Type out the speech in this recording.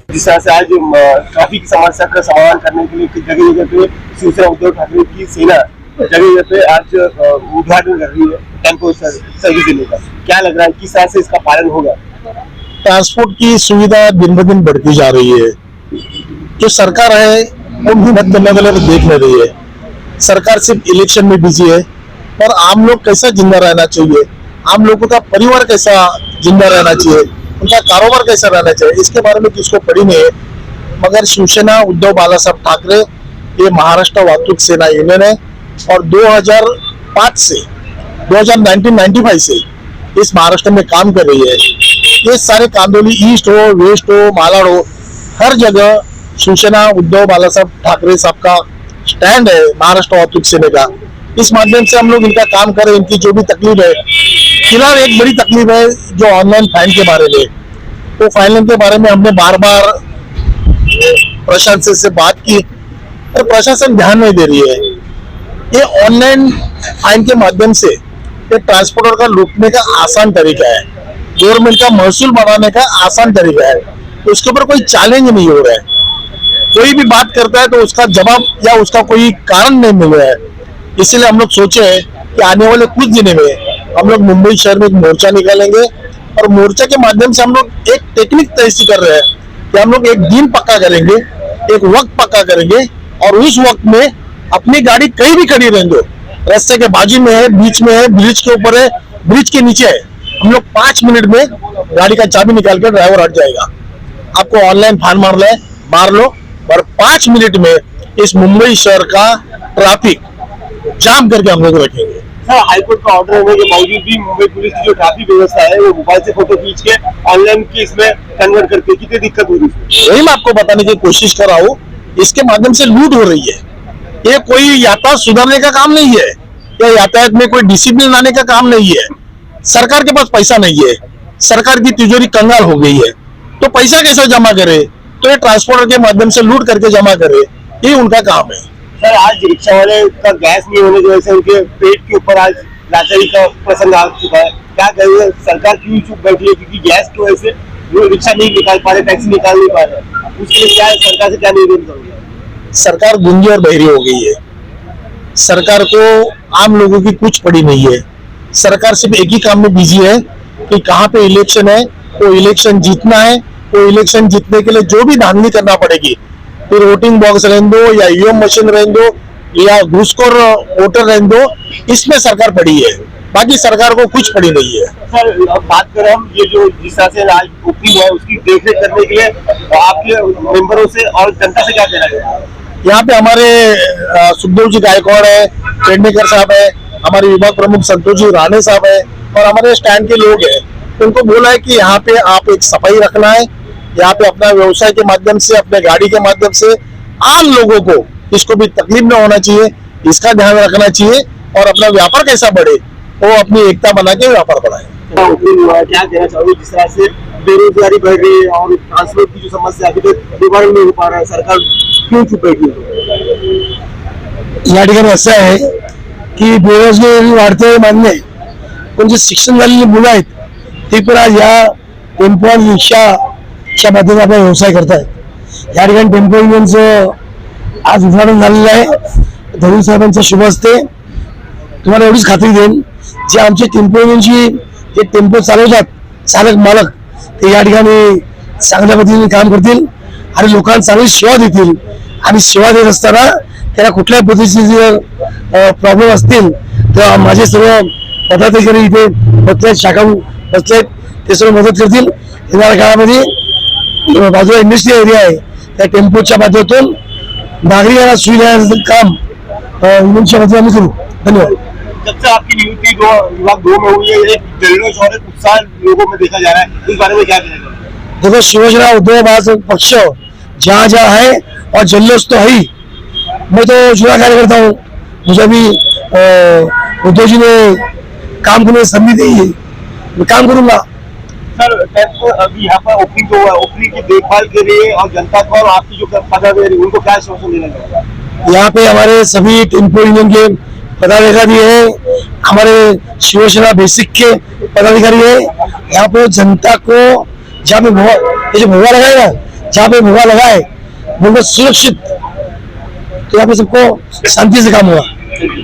जिस तरह से आज ट्रैफिक की समस्या का समाधान करने के लिए जगह जगह पे शिवसेना उद्धव ठाकरे की सेना जगह जगह पे आज उद्घाटन कर रही है टेम्पो सर्विस देने का। क्या लग रहा है किस तरह से इसका पालन होगा? ट्रांसपोर्ट की सुविधा दिन ब दिन बढ़ती जा रही है। जो सरकार है वो मेहनत करने वाले को देख ले रही है। सरकार सिर्फ इलेक्शन में बिजी है, और आम लोग कैसा जिंदा रहना चाहिए, आम लोगों का परिवार कैसा जिंदा रहना चाहिए, उनका कारोबार कैसा रहना चाहिए, इसके बारे में किसको पड़ी नहीं है। मगर शिवसेना उद्धव बालासाहेब ठाकरे ये महाराष्ट्र वाहतूक सेना यूनियन है, और 2005 से 1995 से इस महाराष्ट्र में काम कर रही है। ये सारे कांदोली ईस्ट हो, वेस्ट हो, मालाड हो, हर जगह शिवसेना उद्धव बालासाहेब ठाकरे साहब का स्टैंड है महाराष्ट्र वाहतूक सेना का। इस माध्यम से हम लोग इनका काम करें। इनकी जो भी तकलीफ है, फिलहाल एक बड़ी तकलीफ है जो ऑनलाइन फाइन के बारे में, तो फाइन के बारे में हमने बार बार प्रशासन से बात की, और प्रशासन ध्यान नहीं दे रही है। ये ऑनलाइन फाइन के माध्यम से ये ट्रांसपोर्टर का लूटने का आसान तरीका है, गवर्नमेंट का महसूल बढ़ाने का आसान तरीका है। तो उसके ऊपर कोई चैलेंज नहीं हो रहा है। कोई भी बात करता है तो उसका जवाब या उसका कोई कारण नहीं मिल रहा है। इसलिए हम लोग सोचे हैं कि आने वाले कुछ दिनों में हम लोग मुंबई शहर में एक मोर्चा निकालेंगे, और मोर्चा के माध्यम से हम लोग एक टेक्निक तय कर रहे हैं कि हम लोग एक दिन पक्का करेंगे, एक वक्त पक्का करेंगे, और उस वक्त में अपनी गाड़ी कहीं भी खड़ी रहने दो, रास्ते के बाजू में है, बीच में है, ब्रिज के ऊपर है, ब्रिज के नीचे है, हम लोग 5 मिनट में गाड़ी का चाबी निकाल कर ड्राइवर हट जाएगा। आपको ऑनलाइन फाइन मार लो, और 5 मिनट में इस मुंबई शहर का ट्रैफिक जाम करके हम लोग रखेंगे। हाईकोर्ट का ऑर्डर होने के बावजूद भी मुंबई पुलिस की जो ट्रैफिक व्यवस्था है वो मोबाइल से फोटो खींच के ऑनलाइन की इसमें कन्वर्ट करके कितनी दिक्कत हो रही है, वही मैं आपको बताने की कोशिश कर रहा हूँ। इसके माध्यम से लूट हो रही है। ये कोई यातायात सुधारने का काम नहीं है, या यातायात में कोई डिसिप्लिन लाने का काम नहीं है। सरकार के पास पैसा नहीं है, सरकार की तिजोरी कंगाल हो गई है, तो पैसा कैसे जमा करे? तो ये ट्रांसपोर्टर के माध्यम से लूट करके जमा करे, ये उनका काम है। सर, आज रिक्शा वाले का गैस नहीं होने की वजह से उनके पेट के ऊपर आज लाचारी का प्रसंग आ चुका है। क्या कहेंगे, सरकार क्यों चुप बैठी है? क्योंकि गैस की वजह से वो रिक्शा नहीं निकाल पा रहे, टैक्सी निकाल नहीं पा रहे। उसके लिए क्या है, सरकार से क्या निवेदन करोगे? सरकार गूंगी और बहरी हो गई है। सरकार को आम लोगों की कुछ पड़ी नहीं है। सरकार सिर्फ एक ही काम में बिजी है कि कहाँ पे इलेक्शन है, वो इलेक्शन जीतना है। वो इलेक्शन जीतने के लिए जो भी धांधली करना पड़ेगी, फिर वोटिंग बॉक्स रहने दो, या ईवीएम मशीन रहने दो, या घूसखोर वोटर रहने दो, इसमें सरकार पड़ी है। बाकी सरकार को कुछ पड़ी नहीं है। सर, अब बात करें हम ये जो जिस तरह से आज ओपनिंग है उसकी देखरेख करने के लिए आपके मेंबरों से और जनता से क्या कहना है? यहाँ पे हमारे सुखदेव जी गायकवाड़ है, पेडनेकर साहब है, हमारे विभाग प्रमुख संतोष जी राणे साहब है, और हमारे स्टैंड के लोग हैं। उनको बोला है कि यहाँ पे आप एक सफाई रखना है, यहाँ पे अपना व्यवसाय के माध्यम से, अपने गाड़ी के माध्यम से आम लोगों को इसको भी तकलीफ न होना चाहिए, इसका ध्यान रखना चाहिए, और अपना व्यापार कैसा बढ़े वो अपनी एकता बना के व्यापार बढ़ाए। क्या कहना चाहोगे जिस तरह से बेरोजगारी बढ़ रही है और ट्रांसपोर्ट की जो समस्या अभी तक निवारण नहीं हो पा रहा है, सरकार क्यों चुप बैठी है? या ठिकाणी असं आहे की बेरोजगारी वाढते मान्य आहे, पण जे शिक्षण झालेली मुलं आहेत ती पण आज या टेम्पो आणि रिक्षाच्या माध्यमातून आपला व्यवसाय करतायत। या ठिकाणी टेम्पो युनियनचं आज उद्घाटन झालेलं आहे। धरून साहेबांच्या शुभ हस्ते तुम्हाला एवढीच खात्री देईन, जे आमचे टेम्पो युनियनची जे टेम्पो चालवतात चालक मालक, ते या ठिकाणी चांगल्या पद्धतीने काम करतील आणि लोकांना चांगली सेवा देतील। आणि सेवा देत असताना त्याला कुठल्याही पद्धतीचे प्रॉब्लेम असतील तर माझे सर्व पदाधिकारी इथे बसलेत, शाखा बसलेत, ते सर्व मदत करतील। येणाऱ्या काळामध्ये बाजूला इंडस्ट्रियल एरिया आहे, त्या टेम्पोच्या माध्यमातून नागरिकांना सुविधा देण्याचं काम युनियनच्या माध्यमातून आम्ही करू। धन्यवाद। जब से आपकी नियुक्ति विभाग 2 में हुई है, एक जल्लोष और एक उत्साह लोगों में देखा जा रहा है, इस बारे में क्या कहेंगे? देखो, शिवसेना उद्धव बालासाहेब पक्ष जहाँ जहाँ है और जल्लोष तो है ही। मैं तो जुड़ा कार्यकर्ता हूँ, मुझे भी उद्धव जी ने काम करने की संधि दी है, मैं काम करूंगा। सर, अभी यहाँ पर ओपनिंग हुआ, ओपनिंग की देखभाल के लिए और जनता को और आपकी जो पदाधिकारी उनको क्या आश्वासन देना चाहिए? यहाँ पे हमारे सभी टेम्पो यूनियन के पदाधिकारी है, हमारे शिवसेना बेसिक के पदाधिकारी है। यहाँ पे जनता को जहाँ पे जो भुआ लगाएगा जहाँ पे भूआ लगा है बिल्कुल सुरक्षित, तो यहाँ पे सबको शांति से काम हुआ।